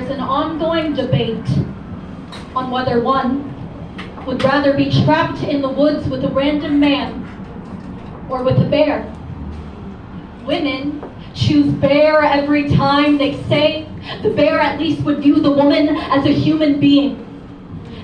there's an ongoing debate on whether one would rather be trapped in the woods with a random man or with a bear. Women choose bear every time. They say the bear at least would view the woman as a human being.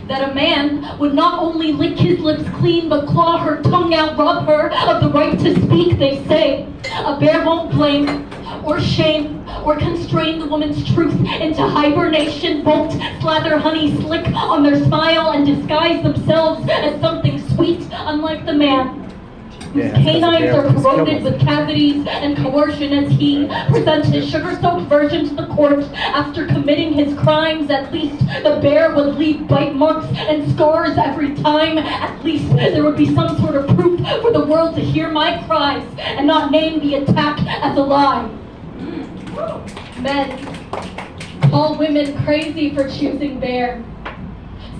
That a man would not only lick his lips clean, but claw her tongue out, rob her of the right to speak. They say a bear won't blame or shame or constrain the woman's truth into hibernation, won't slather honey slick on their smile and disguise themselves as something sweet, unlike the man whose canines are corroded with cavities and coercion as he presents his sugar-soaked version to the court. After committing his crimes, at least the bear would leave bite marks and scars every time. At least there would be some sort of proof for the world to hear my cries and not name the attack as a lie. Men call women crazy for choosing bear.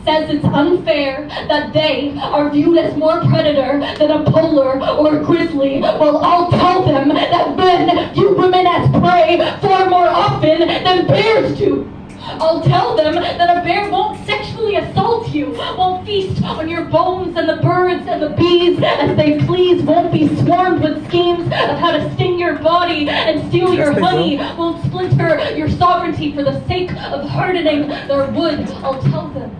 Says it's unfair that they are viewed as more predator than a polar or a grizzly. Well, I'll tell them that men view women as prey far more often than bears do. I'll tell them that a bear won't sexually assault you, won't feast on your bones and the birds and the bees as they please, won't be swarmed with schemes of how to sting your body and steal your honey, won't splinter your sovereignty for the sake of hardening their wood. I'll tell them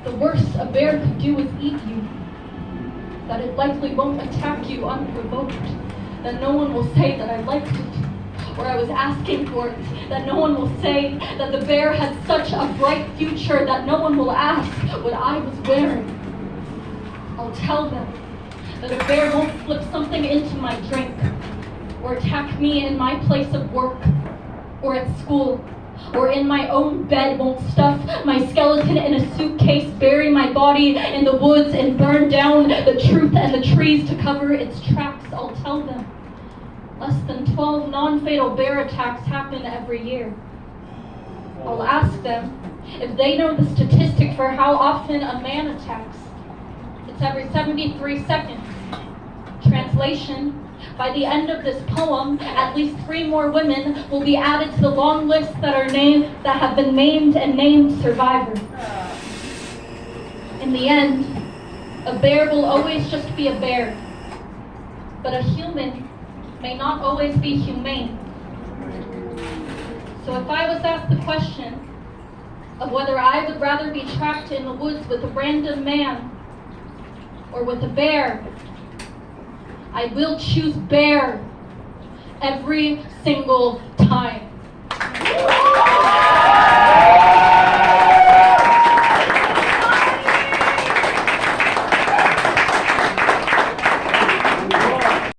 the worst a bear could do is eat you, that it likely won't attack you unprovoked, that no one will say that I liked it, or I was asking for it, that no one will say that the bear had such a bright future, that no one will ask what I was wearing. I'll tell them that a bear won't slip something into my drink, or attack me in my place of work, or at school, or in my own bed, won't stuff my skeleton in a suitcase, bury my body in the woods, and burn down the truth and the trees to cover its tracks. I'll tell them less than 12 non-fatal bear attacks happen every year. I'll ask them if they know the statistic for how often a man attacks. It's every 73 seconds. Translation: by the end of this poem, at least 3 more women will be added to the long list that have been named and named survivor. In the end, a bear will always just be a bear, but a human may not always be humane. So if I was asked the question of whether I would rather be trapped in the woods with a random man or with a bear, I will choose bear every single time.